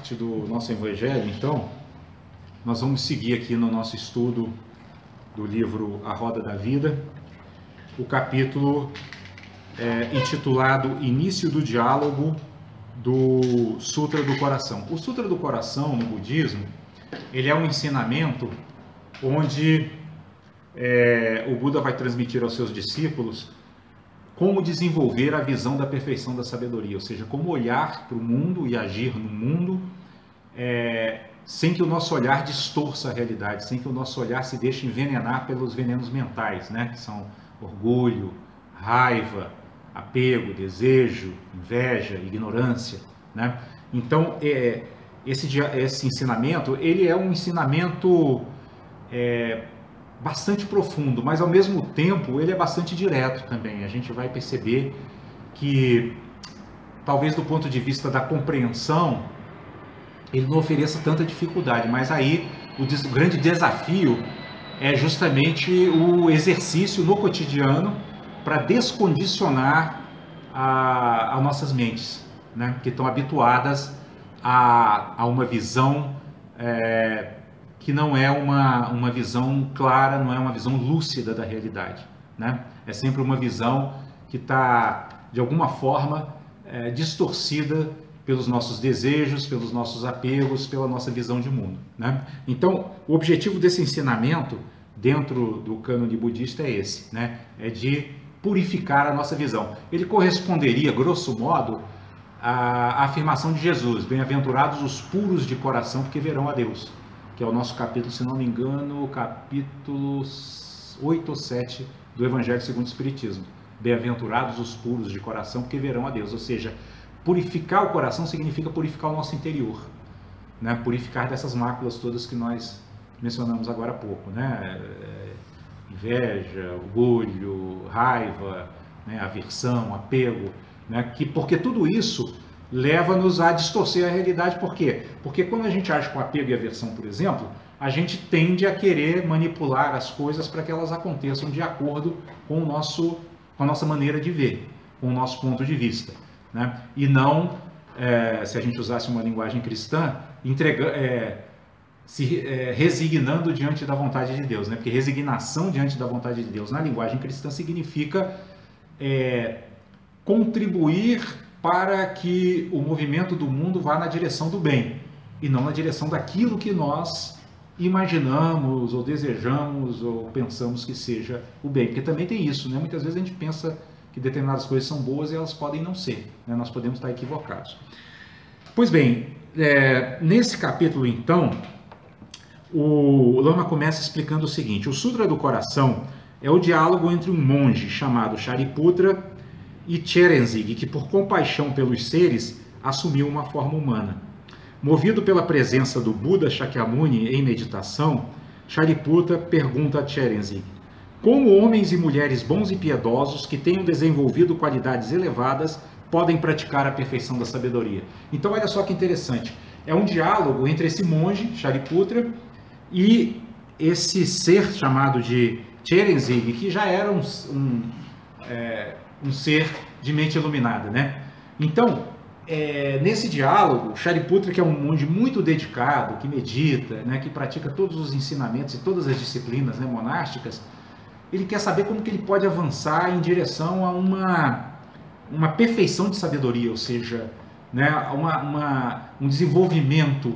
parte do nosso Evangelho, então, nós vamos seguir aqui no nosso estudo do livro A Roda da Vida, o capítulo intitulado Início do Diálogo do Sutra do Coração. O Sutra do Coração, no budismo, ele é um ensinamento onde o Buda vai transmitir aos seus discípulos como desenvolver a visão da perfeição da sabedoria, ou seja, como olhar para o mundo e agir no mundo sem que o nosso olhar distorça a realidade, sem que o nosso olhar se deixe envenenar pelos venenos mentais, né? Que são orgulho, raiva, apego, desejo, inveja, ignorância, né? Então, esse ensinamento, ele é um ensinamento bastante profundo, mas ao mesmo tempo ele é bastante direto também. A gente vai perceber que, talvez do ponto de vista da compreensão, ele não ofereça tanta dificuldade, mas aí o grande desafio é justamente o exercício no cotidiano para descondicionar as nossas mentes, né? Que estão habituadas a uma visão que não é uma visão clara, não é uma visão lúcida da realidade, né? É sempre uma visão que está, de alguma forma, distorcida pelos nossos desejos, pelos nossos apegos, pela nossa visão de mundo, né? Então, o objetivo desse ensinamento, dentro do cânone budista, é esse, né? É de purificar a nossa visão. Ele corresponderia, grosso modo, à afirmação de Jesus: bem-aventurados os puros de coração, porque verão a Deus, que é o nosso capítulo, se não me engano, capítulo 8 ou 7 do Evangelho segundo o Espiritismo. Bem-aventurados os puros de coração, porque verão a Deus. Ou seja, purificar o coração significa purificar o nosso interior, né? Purificar dessas máculas todas que nós mencionamos agora há pouco, né? Inveja, orgulho, raiva, né? Aversão, apego, né? Porque tudo isso leva-nos a distorcer a realidade. Por quê? Porque quando a gente age com apego e aversão, por exemplo, a gente tende a querer manipular as coisas para que elas aconteçam de acordo com a nossa maneira de ver, com o nosso ponto de vista, né? E não, se a gente usasse uma linguagem cristã, resignando diante da vontade de Deus, né? Porque resignação diante da vontade de Deus na linguagem cristã significa contribuir para que o movimento do mundo vá na direção do bem e não na direção daquilo que nós imaginamos ou desejamos ou pensamos que seja o bem. Porque também tem isso, né? Muitas vezes a gente pensa que determinadas coisas são boas e elas podem não ser, né? Nós podemos estar equivocados. Pois bem, nesse capítulo, então, o Lama começa explicando o seguinte: o Sutra do Coração é o diálogo entre um monge chamado Shariputra e Cherenzig, que por compaixão pelos seres assumiu uma forma humana. Movido pela presença do Buda Shakyamuni em meditação, Shariputra pergunta a Cherenzig: como homens e mulheres bons e piedosos que tenham desenvolvido qualidades elevadas podem praticar a perfeição da sabedoria? Então, olha só que interessante. É um diálogo entre esse monge, Shariputra, e esse ser chamado de Cherenzig, que já era um ser de mente iluminada, né? Então, nesse diálogo, Shariputra, que é um monge muito dedicado, que medita, né, que pratica todos os ensinamentos e todas as disciplinas, né, monásticas, ele quer saber como que ele pode avançar em direção a uma perfeição de sabedoria, ou seja, né, um desenvolvimento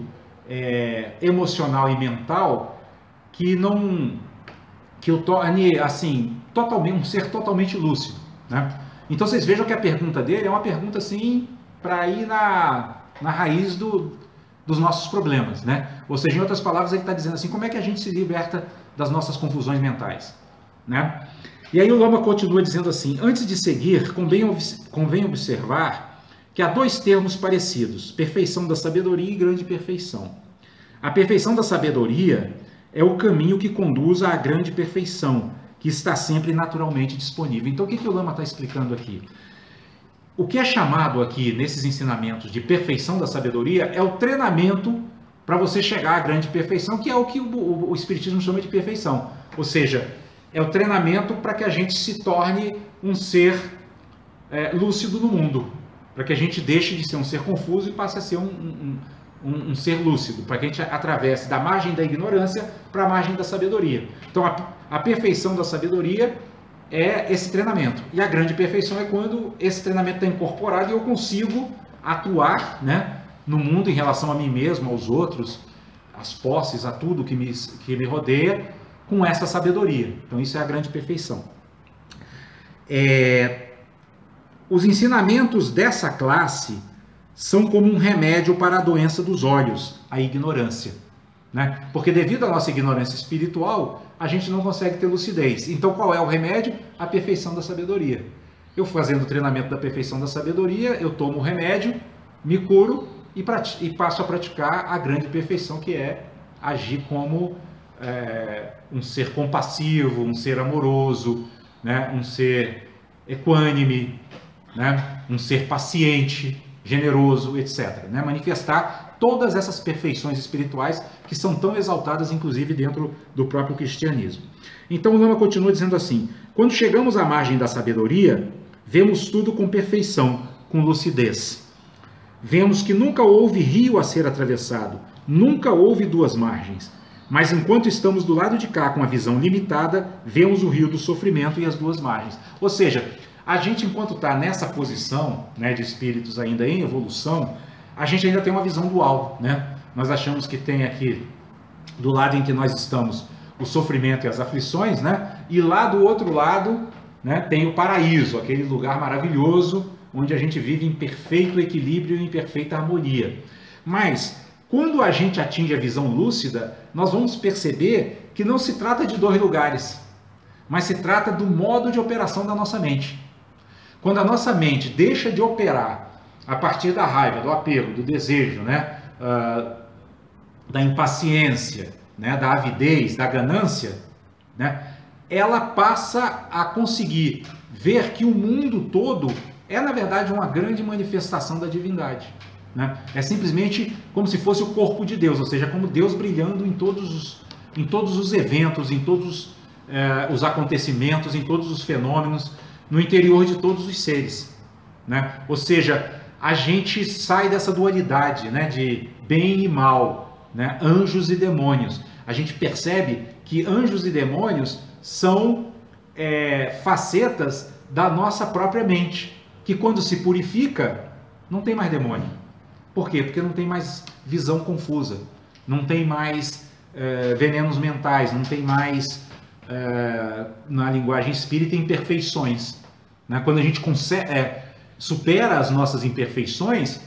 emocional e mental que o torne assim, um ser totalmente lúcido, né? Então vocês vejam que a pergunta dele é uma pergunta assim para ir na raiz dos nossos problemas, né? Ou seja, em outras palavras, ele está dizendo assim: como é que a gente se liberta das nossas confusões mentais, né? E aí o Lama continua dizendo assim: antes de seguir, convém observar que há dois termos parecidos: perfeição da sabedoria e grande perfeição. A perfeição da sabedoria é o caminho que conduz à grande perfeição, que está sempre naturalmente disponível. Então, o que o Lama está explicando aqui? O que é chamado aqui, nesses ensinamentos, de perfeição da sabedoria, é o treinamento para você chegar à grande perfeição, que é o que o Espiritismo chama de perfeição. Ou seja, é o treinamento para que a gente se torne um ser lúcido no mundo, para que a gente deixe de ser um ser confuso e passe a ser um ser lúcido, para que a gente atravesse da margem da ignorância para a margem da sabedoria. Então, a perfeição da sabedoria é esse treinamento. E a grande perfeição é quando esse treinamento está incorporado e eu consigo atuar, né, no mundo em relação a mim mesmo, aos outros, às posses, a tudo que me rodeia, com essa sabedoria. Então, isso é a grande perfeição. Os ensinamentos dessa classe são como um remédio para a doença dos olhos, a ignorância, né? Porque devido à nossa ignorância espiritual, a gente não consegue ter lucidez. Então, qual é o remédio? A perfeição da sabedoria. Eu fazendo o treinamento da perfeição da sabedoria, eu tomo o remédio, me curo e passo a praticar a grande perfeição, que é agir como um ser compassivo, um ser amoroso, né? Um ser equânime, né? Um ser paciente, generoso, etc. Né? Manifestar todas essas perfeições espirituais que são tão exaltadas, inclusive, dentro do próprio cristianismo. Então, o Lama continua dizendo assim: quando chegamos à margem da sabedoria, vemos tudo com perfeição, com lucidez. Vemos que nunca houve rio a ser atravessado, nunca houve duas margens. Mas enquanto estamos do lado de cá com a visão limitada, vemos o rio do sofrimento e as duas margens. Ou seja, a gente, enquanto está nessa posição, né, de espíritos ainda em evolução, a gente ainda tem uma visão dual, né? Nós achamos que tem aqui, do lado em que nós estamos, o sofrimento e as aflições, né? E lá do outro lado, né, tem o paraíso, aquele lugar maravilhoso, onde a gente vive em perfeito equilíbrio e em perfeita harmonia. Mas, quando a gente atinge a visão lúcida, nós vamos perceber que não se trata de dois lugares, mas se trata do modo de operação da nossa mente. Quando a nossa mente deixa de operar a partir da raiva, do apego, do desejo, né, da impaciência, né, da avidez, da ganância, né, ela passa a conseguir ver que o mundo todo é, na verdade, uma grande manifestação da divindade. Né? É simplesmente como se fosse o corpo de Deus, ou seja, como Deus brilhando em todos os eventos, em todos os acontecimentos, em todos os fenômenos, no interior de todos os seres, né? Ou seja, a gente sai dessa dualidade, né, de bem e mal, né, anjos e demônios. A gente percebe que anjos e demônios são facetas da nossa própria mente, que quando se purifica, não tem mais demônio. Por quê? Porque não tem mais visão confusa, não tem mais venenos mentais, não tem mais, na linguagem espírita, imperfeições. Né? Quando a gente supera as nossas imperfeições,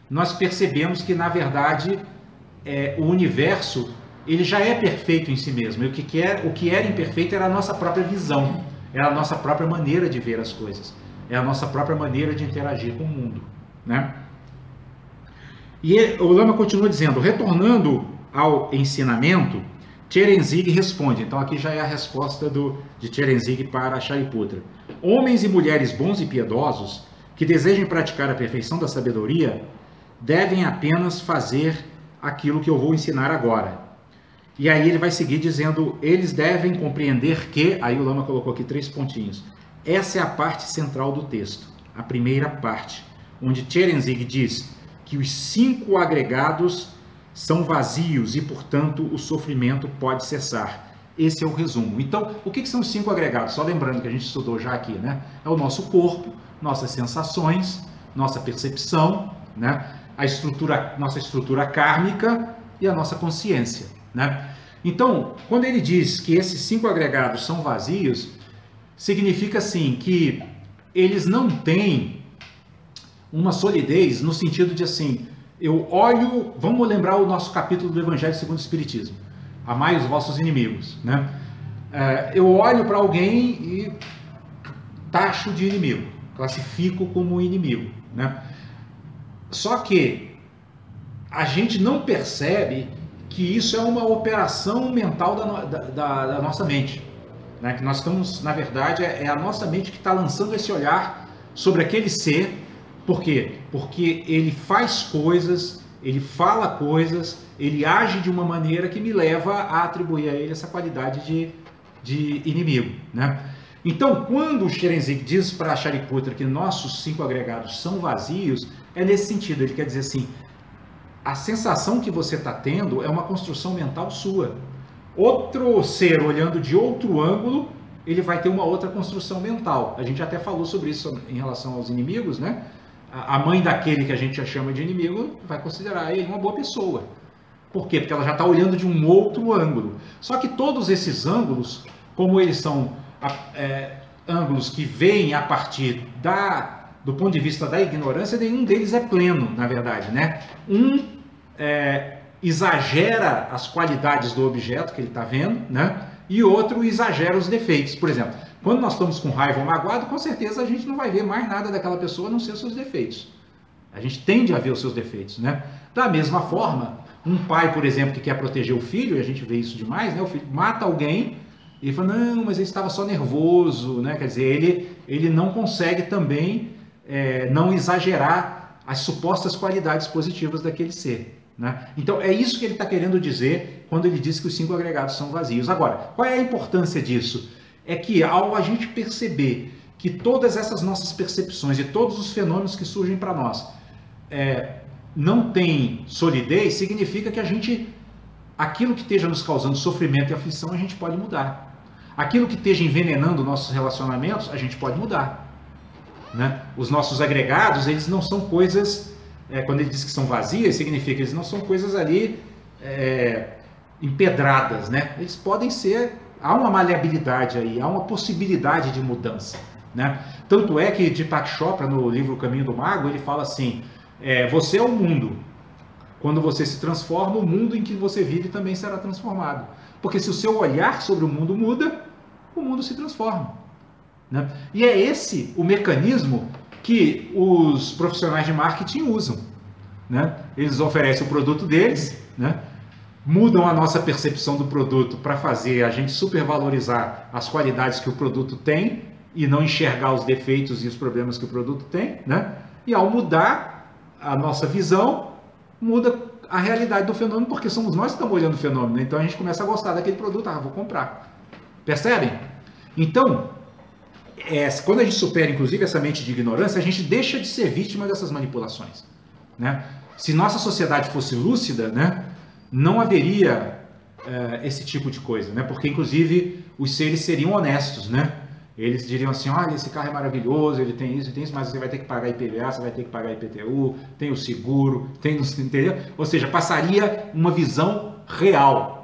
nós percebemos que, na verdade, o universo ele já é perfeito em si mesmo. E o que era imperfeito era a nossa própria visão, era a nossa própria maneira de ver as coisas, é a nossa própria maneira de interagir com o mundo. Né? E o Lama continua dizendo, retornando ao ensinamento, Tcherenzig responde. Então aqui já é a resposta de Tcherenzig para Shariputra. Homens e mulheres bons e piedosos que desejem praticar a perfeição da sabedoria devem apenas fazer aquilo que eu vou ensinar agora. E aí ele vai seguir dizendo, eles devem compreender que, aí o Lama colocou aqui 3 pontinhos, essa é a parte central do texto, a primeira parte, onde Tcherenzig diz que os 5 agregados são vazios e, portanto, o sofrimento pode cessar. Esse é o resumo. Então, o que são os 5 agregados? Só lembrando que a gente estudou já aqui, né? É o nosso corpo, nossas sensações, nossa percepção, né? Nossa estrutura kármica e a nossa consciência, né? Então, quando ele diz que esses 5 agregados são vazios, significa assim que eles não têm uma solidez no sentido de assim, eu olho, vamos lembrar o nosso capítulo do Evangelho segundo o Espiritismo, amai os vossos inimigos, né? Eu olho para alguém e taxo de inimigo, classifico como inimigo, né? Só que a gente não percebe que isso é uma operação mental da nossa mente, né? Que nós estamos, na verdade, é a nossa mente que está lançando esse olhar sobre aquele ser. Por quê? Porque ele faz coisas, ele fala coisas, ele age de uma maneira que me leva a atribuir a ele essa qualidade de inimigo, né? Então, quando o Tcherenzig diz para Shariputra que nossos 5 agregados são vazios, é nesse sentido, ele quer dizer assim, a sensação que você está tendo é uma construção mental sua. Outro ser olhando de outro ângulo, ele vai ter uma outra construção mental. A gente até falou sobre isso em relação aos inimigos, né? A mãe daquele que a gente já chama de inimigo vai considerar ele uma boa pessoa. Por quê? Porque ela já está olhando de um outro ângulo. Só que todos esses ângulos, como eles são ângulos que vêm a partir do ponto de vista da ignorância, nenhum deles é pleno, na verdade, né? Exagera as qualidades do objeto que ele está vendo, né? E outro exagera os defeitos. Por exemplo, quando nós estamos com raiva ou magoado, com certeza a gente não vai ver mais nada daquela pessoa a não ser os seus defeitos. A gente tende a ver os seus defeitos, né? Da mesma forma, um pai, por exemplo, que quer proteger o filho, e a gente vê isso demais, né? O filho mata alguém e fala, não, mas ele estava só nervoso, né? Quer dizer, ele não consegue também não exagerar as supostas qualidades positivas daquele ser. Né? Então é isso que ele está querendo dizer quando ele diz que os 5 agregados são vazios. Agora, qual é a importância disso? É que ao a gente perceber que todas essas nossas percepções e todos os fenômenos que surgem para nós não têm solidez, significa que aquilo que esteja nos causando sofrimento e aflição, a gente pode mudar. Aquilo que esteja envenenando nossos relacionamentos, a gente pode mudar. Né? Os nossos agregados, eles não são coisas... quando ele diz que são vazias, significa que eles não são coisas ali empedradas, né? Eles podem ser, há uma maleabilidade aí, há uma possibilidade de mudança, né? Tanto é que Deepak Chopra, no livro O Caminho do Mago, ele fala assim, você é o mundo. Quando você se transforma, o mundo em que você vive também será transformado. Porque se o seu olhar sobre o mundo muda, o mundo se transforma. Né? E é esse o mecanismo que os profissionais de marketing usam. Né? Eles oferecem o produto deles, né? Mudam a nossa percepção do produto para fazer a gente supervalorizar as qualidades que o produto tem e não enxergar os defeitos e os problemas que o produto tem. Né? E ao mudar a nossa visão, muda a realidade do fenômeno, porque somos nós que estamos olhando o fenômeno. Então a gente começa a gostar daquele produto, vou comprar. Percebem? Então, quando a gente supera, inclusive, essa mente de ignorância, a gente deixa de ser vítima dessas manipulações. Né? Se nossa sociedade fosse lúcida, né, não haveria esse tipo de coisa, né? Porque, inclusive, os seres seriam honestos. Né? Eles diriam assim, olha, esse carro é maravilhoso, ele tem isso, mas você vai ter que pagar IPVA, você vai ter que pagar IPTU, tem o seguro, entendeu? Ou seja, passaria uma visão real.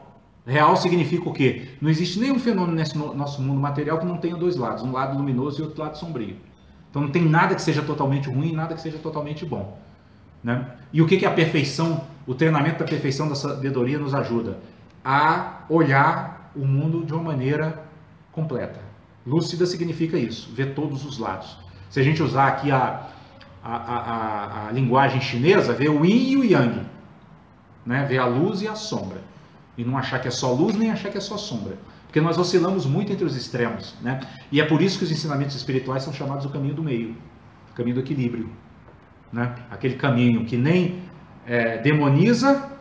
Real significa o quê? Não existe nenhum fenômeno nesse nosso mundo material que não tenha dois lados, um lado luminoso e outro lado sombrio. Então não tem nada que seja totalmente ruim e nada que seja totalmente bom. Né? E o que é a perfeição? O treinamento da perfeição da sabedoria nos ajuda a olhar o mundo de uma maneira completa. Lúcida significa isso, ver todos os lados. Se a gente usar aqui a linguagem chinesa, ver o yin e o yang. Né? Ver a luz e a sombra. E não achar que é só luz, nem achar que é só sombra. Porque nós oscilamos muito entre os extremos. Né? E é por isso que os ensinamentos espirituais são chamados o caminho do meio. O caminho do equilíbrio. Né? Aquele caminho que nem demoniza,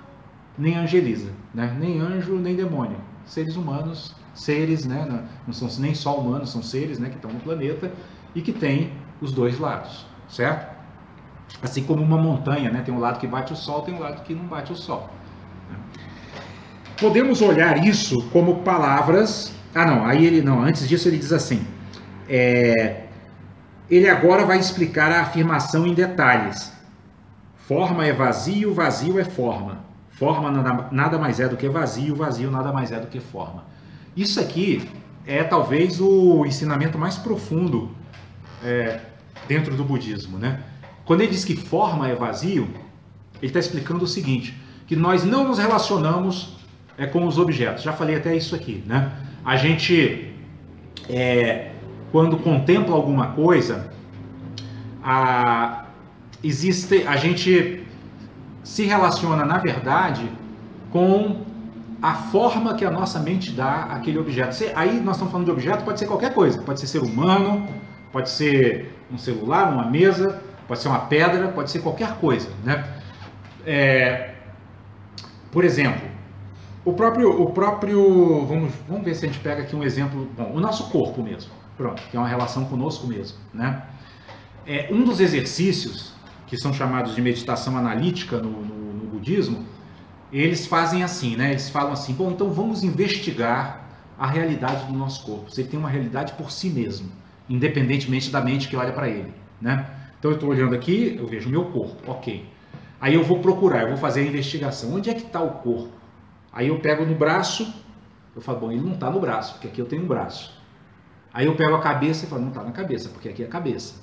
nem angeliza. Né? Nem anjo, nem demônio. Seres humanos, seres, né? Não são nem só humanos, são seres, né? Que estão no planeta e que têm os dois lados. Certo? Assim como uma montanha, né? Tem um lado que bate o sol, tem um lado que não bate o sol. Podemos olhar isso como palavras... antes disso ele diz assim, ele agora vai explicar a afirmação em detalhes. Forma é vazio, vazio é forma. Forma nada mais é do que vazio, vazio nada mais é do que forma. Isso aqui é talvez o ensinamento mais profundo dentro do budismo. Né? Quando ele diz que forma é vazio, ele está explicando o seguinte, que nós não nos relacionamos com os objetos. Já falei até isso aqui. Né? A gente, quando contempla alguma coisa, a gente se relaciona, na verdade, com a forma que a nossa mente dá àquele objeto. Aí nós estamos falando de objeto, pode ser qualquer coisa. Pode ser humano, pode ser um celular, uma mesa, pode ser uma pedra, pode ser qualquer coisa. Né? Por exemplo, o próprio vamos ver se a gente pega aqui um exemplo, o nosso corpo mesmo, pronto, que é uma relação conosco mesmo, né? Um dos exercícios que são chamados de meditação analítica no budismo, eles fazem assim, né? Eles falam assim, bom, então vamos investigar a realidade do nosso corpo. Ele tem uma realidade por si mesmo, independentemente da mente que olha para ele, né? Então eu estou olhando aqui, eu vejo o meu corpo, ok. Aí eu vou procurar, eu vou fazer a investigação. Onde é que está o corpo? Aí eu pego no braço, eu falo, bom, ele não está no braço, porque aqui eu tenho um braço. Aí eu pego a cabeça e falo, não está na cabeça, porque aqui é cabeça.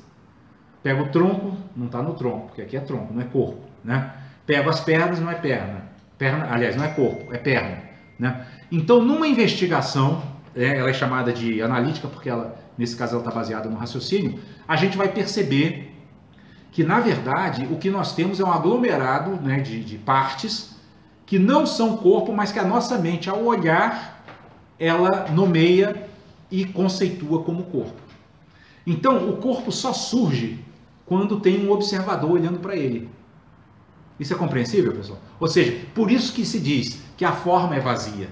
Pego o tronco, não está no tronco, porque aqui é tronco, não é corpo, né? Pego as pernas, não é perna. Aliás, não é corpo, é perna, né? Então, numa investigação, ela é chamada de analítica, porque ela, nesse caso, ela está baseada no raciocínio, a gente vai perceber que, na verdade, o que nós temos é um aglomerado, né, de partes que não são corpo, mas que a nossa mente, ao olhar, ela nomeia e conceitua como corpo. Então, o corpo só surge quando tem um observador olhando para ele. Isso é compreensível, pessoal? Ou seja, por isso que se diz que a forma é vazia.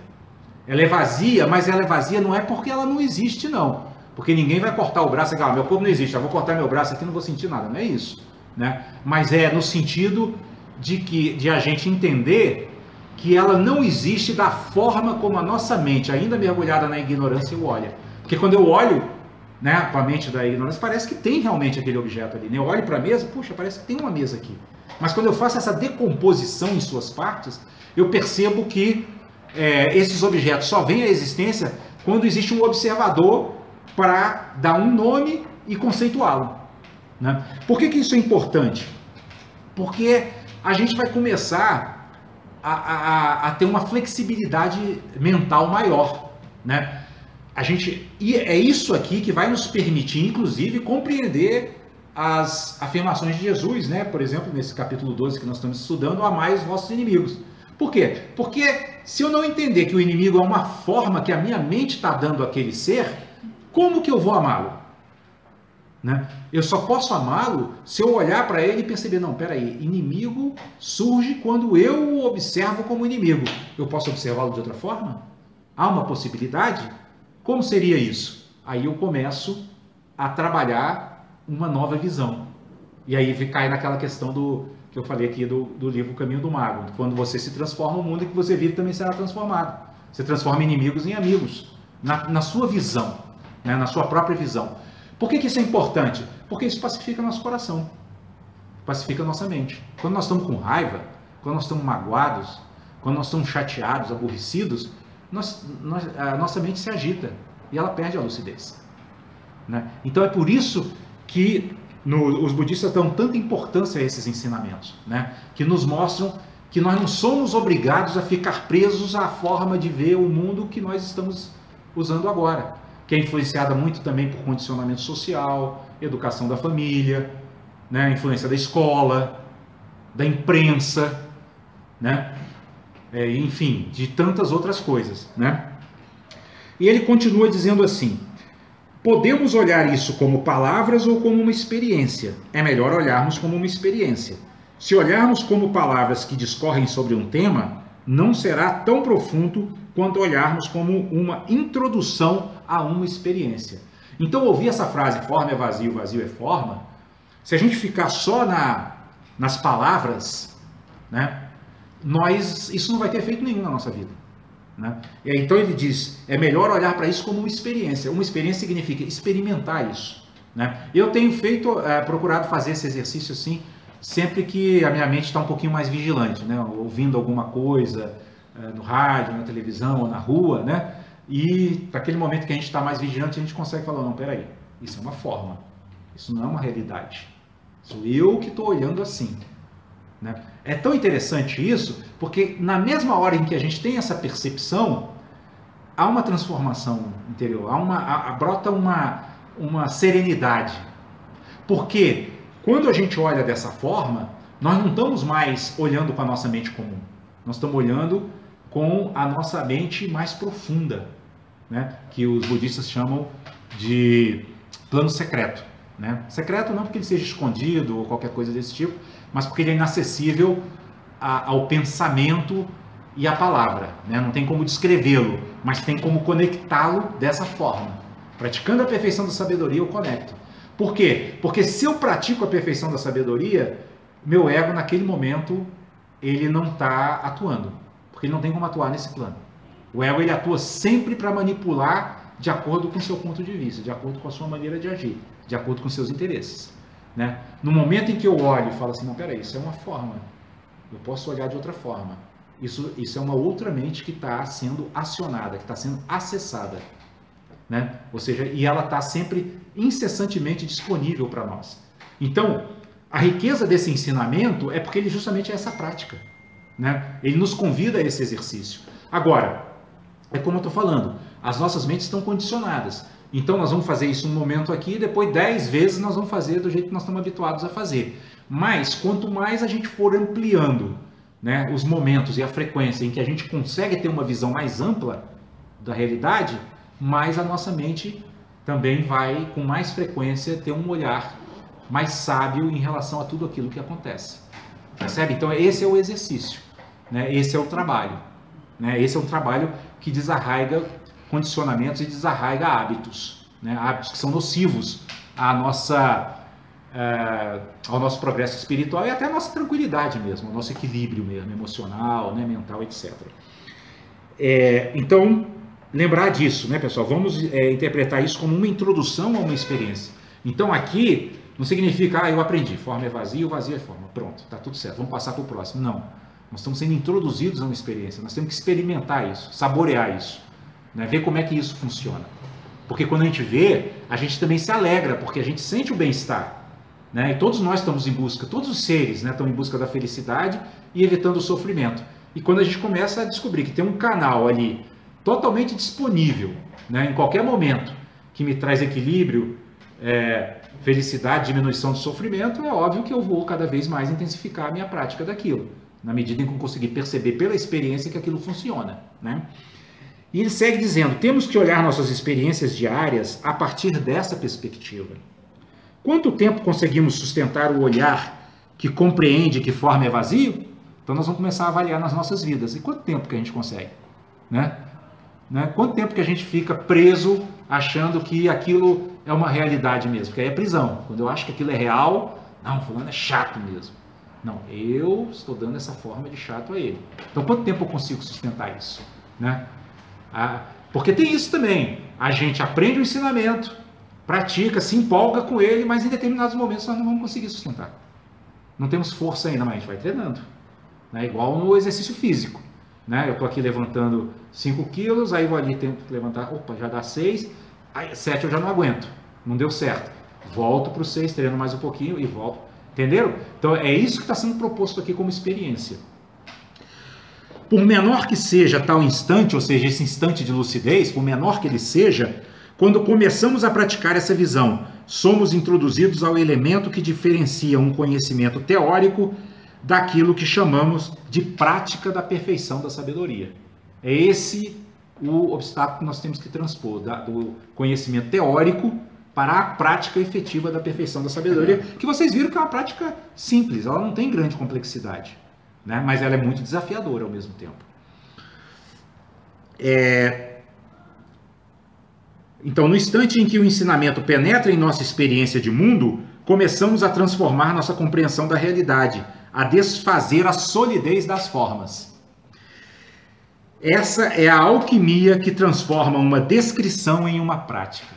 Ela é vazia, mas ela é vazia não é porque ela não existe, não. Porque ninguém vai cortar o braço e falar, meu corpo não existe, eu vou cortar meu braço aqui e não vou sentir nada. Não é isso, né? Mas é no sentido de a gente entender que ela não existe da forma como a nossa mente, ainda mergulhada na ignorância, olha. Porque quando eu olho, né, com a mente da ignorância, parece que tem realmente aquele objeto ali, né? Eu olho para a mesa, puxa, parece que tem uma mesa aqui. Mas quando eu faço essa decomposição em suas partes, eu percebo que esses objetos só vêm à existência quando existe um observador para dar um nome e conceituá-lo, né? Por que isso é importante? Porque a gente vai começar a ter uma flexibilidade mental maior, né? E é isso aqui que vai nos permitir, inclusive, compreender as afirmações de Jesus, né? Por exemplo, nesse capítulo 12 que nós estamos estudando, amai os vossos inimigos. Por quê? Porque se eu não entender que o inimigo é uma forma que a minha mente está dando àquele ser, como que eu vou amá-lo? Né? Eu só posso amá-lo se eu olhar para ele e perceber, não, peraí, inimigo surge quando eu o observo como inimigo. Eu posso observá-lo de outra forma? Há uma possibilidade? Como seria isso? Aí eu começo a trabalhar uma nova visão. E aí cai naquela questão que eu falei aqui do livro Caminho do Mago. Quando você se transforma, o mundo que você vive também será transformado. Você transforma inimigos em amigos, na sua visão, né? Na sua própria visão. Por que isso é importante? Porque isso pacifica nosso coração, pacifica nossa mente. Quando nós estamos com raiva, quando nós estamos magoados, quando nós estamos chateados, aborrecidos, a nossa mente se agita e ela perde a lucidez, né? Então é por isso que os budistas dão tanta importância a esses ensinamentos, né? Que nos mostram que nós não somos obrigados a ficar presos à forma de ver o mundo que nós estamos usando agora, que é influenciada muito também por condicionamento social, educação da família, né? Influência da escola, da imprensa, né? Enfim, de tantas outras coisas, né? E ele continua dizendo assim: podemos olhar isso como palavras ou como uma experiência. É melhor olharmos como uma experiência. Se olharmos como palavras que discorrem sobre um tema, não será tão profundo quanto olharmos como uma introdução a uma experiência. Então, ouvir essa frase, forma é vazio, vazio é forma, se a gente ficar só nas palavras, né, isso não vai ter efeito nenhum na nossa vida, né? E então ele diz, é melhor olhar para isso como uma experiência. Uma experiência significa experimentar isso, né? Eu tenho procurado fazer esse exercício assim, sempre que a minha mente está um pouquinho mais vigilante, né? Ouvindo alguma coisa no rádio, na televisão ou na rua, né? E naquele momento que a gente está mais vigilante, a gente consegue falar, não, peraí, isso é uma forma, isso não é uma realidade, sou eu que estou olhando assim, né? É tão interessante isso, porque na mesma hora em que a gente tem essa percepção, há uma transformação interior, brota uma serenidade. Porque quando a gente olha dessa forma, nós não estamos mais olhando com a nossa mente comum, nós estamos olhando com a nossa mente mais profunda, né? Que os budistas chamam de plano secreto, né? Secreto não porque ele seja escondido ou qualquer coisa desse tipo, mas porque ele é inacessível ao pensamento e à palavra, né? Não tem como descrevê-lo, mas tem como conectá-lo dessa forma. Praticando a perfeição da sabedoria, eu conecto. Por quê? Porque se eu pratico a perfeição da sabedoria, meu ego naquele momento ele não está atuando, porque ele não tem como atuar nesse plano. O ego, ele atua sempre para manipular de acordo com o seu ponto de vista, de acordo com a sua maneira de agir, de acordo com os seus interesses, né? No momento em que eu olho e falo assim, não, peraí, isso é uma forma, eu posso olhar de outra forma. Isso é uma outra mente que está sendo acionada, que está sendo acessada, né? Ou seja, e ela está sempre incessantemente disponível para nós. Então, a riqueza desse ensinamento é porque ele justamente é essa prática, né? Ele nos convida a esse exercício. Agora, é como eu estou falando, as nossas mentes estão condicionadas. Então nós vamos fazer isso um momento aqui, depois 10 vezes nós vamos fazer do jeito que nós estamos habituados a fazer. Mas quanto mais a gente for ampliando, né, os momentos e a frequência em que a gente consegue ter uma visão mais ampla da realidade, mais a nossa mente também vai, com mais frequência, ter um olhar mais sábio em relação a tudo aquilo que acontece. Percebe? Então esse é o exercício, né? Esse é o trabalho, né? Esse é um trabalho que desarraiga condicionamentos e desarraiga hábitos, né? Hábitos que são nocivos à nossa, ao nosso progresso espiritual e até à nossa tranquilidade mesmo, ao nosso equilíbrio mesmo, emocional, né? Mental, etc. Então, lembrar disso, né, pessoal? Vamos interpretar isso como uma introdução a uma experiência. Então aqui não significa, eu aprendi, forma é vazio, vazio é forma. Pronto, tá tudo certo, vamos passar para o próximo. Não, nós estamos sendo introduzidos a uma experiência, nós temos que experimentar isso, saborear isso, né? Ver como é que isso funciona. Porque quando a gente vê, a gente também se alegra, porque a gente sente o bem-estar, né? E todos nós estamos em busca, todos os seres, né, estão em busca da felicidade e evitando o sofrimento. E quando a gente começa a descobrir que tem um canal ali totalmente disponível, né, em qualquer momento, que me traz equilíbrio, felicidade, diminuição do sofrimento, é óbvio que eu vou cada vez mais intensificar a minha prática daquilo, na medida em que eu conseguir perceber pela experiência que aquilo funciona, né? E ele segue dizendo, temos que olhar nossas experiências diárias a partir dessa perspectiva. Quanto tempo conseguimos sustentar o olhar que compreende que forma é vazio? Então nós vamos começar a avaliar nas nossas vidas. E quanto tempo que a gente consegue? Né? Quanto tempo que a gente fica preso achando que aquilo é uma realidade mesmo? Porque aí é prisão. Quando eu acho que aquilo é real, não, fulano é chato mesmo. Não, eu estou dando essa forma de chato a ele. Então quanto tempo eu consigo sustentar isso? Né? Porque tem isso também. A gente aprende o ensinamento, pratica, se empolga com ele, mas em determinados momentos nós não vamos conseguir sustentar. Não temos força ainda, mas a gente vai treinando. Né? Igual no exercício físico. Né? Eu estou aqui levantando 5 quilos, aí vou ali, tenho que levantar, opa, já dá 6, aí 7 eu já não aguento, não deu certo. Volto para o 6, treino mais um pouquinho e volto. Entenderam? Então é isso que está sendo proposto aqui como experiência. Por menor que seja tal instante, ou seja, esse instante de lucidez, por menor que ele seja, quando começamos a praticar essa visão, somos introduzidos ao elemento que diferencia um conhecimento teórico daquilo que chamamos de prática da perfeição da sabedoria. É esse o obstáculo que nós temos que transpor, do conhecimento teórico para a prática efetiva da perfeição da sabedoria, que vocês viram que é uma prática simples, ela não tem grande complexidade, né? Mas ela é muito desafiadora ao mesmo tempo. Então, no instante em que o ensinamento penetra em nossa experiência de mundo, começamos a transformar nossa compreensão da realidade, a desfazer a solidez das formas. Essa é a alquimia que transforma uma descrição em uma prática.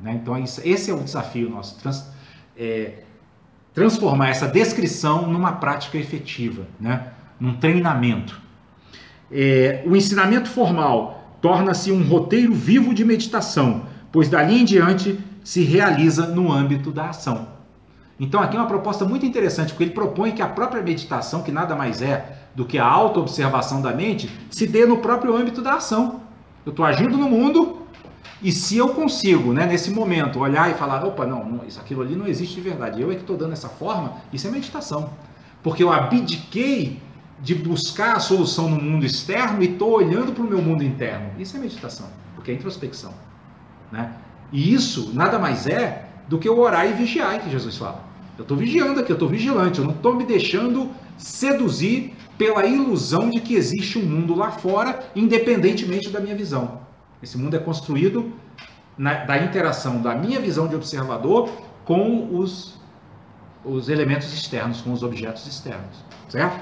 Né? Então, esse é o desafio nosso, transformar essa descrição numa prática efetiva, né? Num treinamento. O ensinamento formal torna-se um roteiro vivo de meditação, pois dali em diante se realiza no âmbito da ação. Então aqui é uma proposta muito interessante, porque ele propõe que a própria meditação, que nada mais é do que a auto-observação da mente, se dê no próprio âmbito da ação. Eu estou agindo no mundo e se eu consigo, né, nesse momento, olhar e falar, opa, não, aquilo ali não existe de verdade, eu é que estou dando essa forma, isso é meditação. Porque eu abdiquei de buscar a solução no mundo externo e estou olhando para o meu mundo interno. Isso é meditação, porque é introspecção. Né? E isso nada mais é do que o orar e vigiar que Jesus fala. Eu estou vigiando aqui, eu estou vigilante, eu não estou me deixando seduzir pela ilusão de que existe um mundo lá fora, independentemente da minha visão. Esse mundo é construído da interação da minha visão de observador com os elementos externos, com os objetos externos. Certo?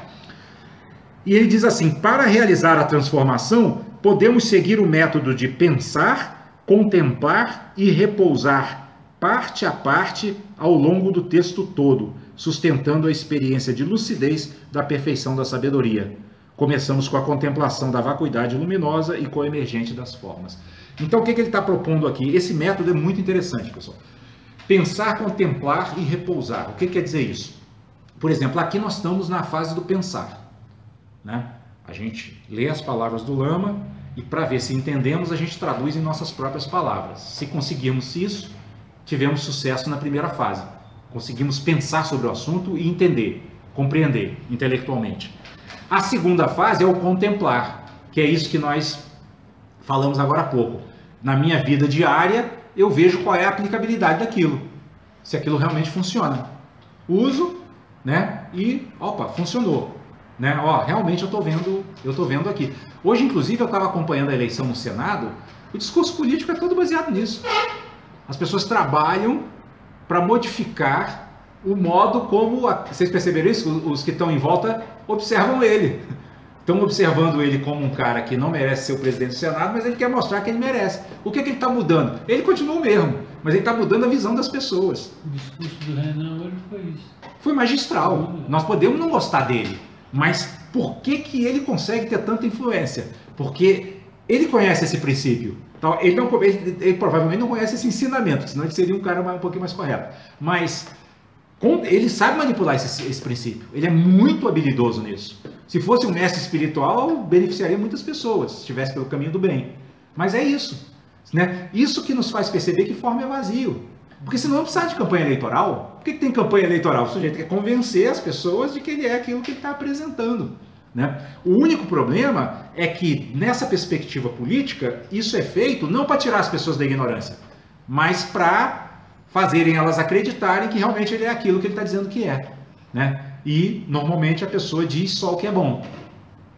E ele diz assim: para realizar a transformação, podemos seguir o método de pensar, contemplar e repousar, parte a parte, ao longo do texto todo, sustentando a experiência de lucidez da perfeição da sabedoria. Começamos com a contemplação da vacuidade luminosa e coemergente das formas. Então, o que ele está propondo aqui? Esse método é muito interessante, pessoal. Pensar, contemplar e repousar. O que quer dizer isso? Por exemplo, aqui nós estamos na fase do pensar, né? A gente lê as palavras do Lama e, para ver se entendemos, a gente traduz em nossas próprias palavras. Se conseguirmos isso, tivemos sucesso na primeira fase. Conseguimos pensar sobre o assunto e entender, compreender intelectualmente. A segunda fase é o contemplar, que é isso que nós falamos agora há pouco. Na minha vida diária, eu vejo qual é a aplicabilidade daquilo, se aquilo realmente funciona. Uso, né? E, opa, funcionou. Né? Ó, realmente eu tô vendo aqui. Hoje, inclusive, eu estava acompanhando a eleição no Senado, o discurso político é todo baseado nisso. As pessoas trabalham para modificar o modo como, vocês perceberam isso? Os que estão em volta observam ele. Estão observando ele como um cara que não merece ser o presidente do Senado, mas ele quer mostrar que ele merece. O que ele está mudando? Ele continua o mesmo, mas ele está mudando a visão das pessoas. O discurso do Renan hoje foi isso. Foi magistral. Nós podemos não gostar dele, mas por que ele consegue ter tanta influência? Porque ele conhece esse princípio. Ele provavelmente não conhece esse ensinamento, senão ele seria um cara um pouquinho mais correto. Mas ele sabe manipular esse princípio. Ele é muito habilidoso nisso. Se fosse um mestre espiritual, beneficiaria muitas pessoas, se estivesse pelo caminho do bem. Mas é isso. Né? Isso que nos faz perceber que forma é vazio. Porque senão não precisa de campanha eleitoral. Por que tem campanha eleitoral? O sujeito quer convencer as pessoas de que ele é aquilo que ele está apresentando. Né? O único problema é que, nessa perspectiva política, isso é feito não para tirar as pessoas da ignorância, mas para fazerem elas acreditarem que realmente ele é aquilo que ele está dizendo que é. Né? E, normalmente, a pessoa diz só o que é bom.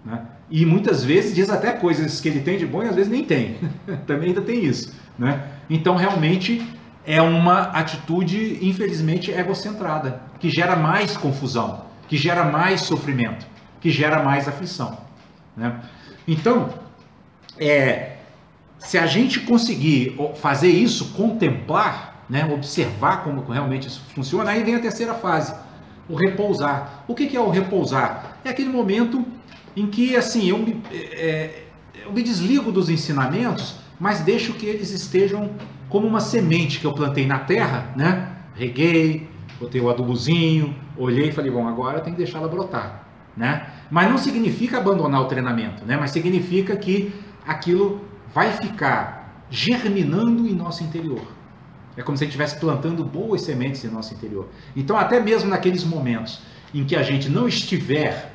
Né? E, muitas vezes, diz até coisas que ele tem de bom e, às vezes, nem tem. Também ainda tem isso. Né? Então, realmente, é uma atitude, infelizmente, egocentrada, que gera mais confusão, que gera mais sofrimento, que gera mais aflição. Né? Então, se a gente conseguir fazer isso, contemplar, né, observar como realmente isso funciona, aí vem a terceira fase, o repousar. O que é o repousar? É aquele momento em que assim, eu me desligo dos ensinamentos, mas deixo que eles estejam como uma semente que eu plantei na terra, né? Reguei, botei o adubozinho, olhei e falei, bom, agora eu tenho que deixar ela brotar. Né? Mas não significa abandonar o treinamento, né? Mas significa que aquilo vai ficar germinando em nosso interior. É como se a gente estivesse plantando boas sementes em nosso interior. Então, até mesmo naqueles momentos em que a gente não estiver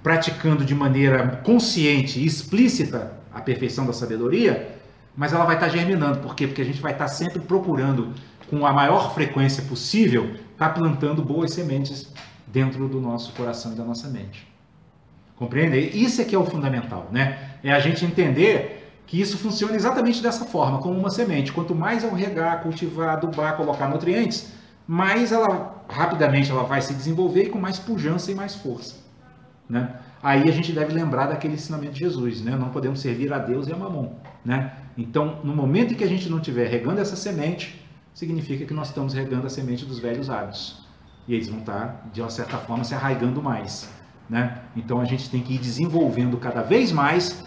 praticando de maneira consciente e explícita a perfeição da sabedoria, mas ela vai estar germinando. Por quê? Porque a gente vai estar sempre procurando, com a maior frequência possível, estar plantando boas sementes dentro do nosso coração e da nossa mente. Compreende? Isso é que é o fundamental, né? É a gente entender que isso funciona exatamente dessa forma, como uma semente. Quanto mais eu regar, cultivar, adubar, colocar nutrientes, mais ela, rapidamente, ela vai se desenvolver e com mais pujança e mais força. Né? Aí a gente deve lembrar daquele ensinamento de Jesus, né? Não podemos servir a Deus e a Mamon. Né? Então, no momento em que a gente não estiver regando essa semente, significa que nós estamos regando a semente dos velhos hábitos. E eles vão estar, de uma certa forma, se arraigando mais. Né? Então a gente tem que ir desenvolvendo cada vez mais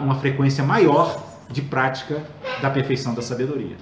uma frequência maior de prática da perfeição da sabedoria.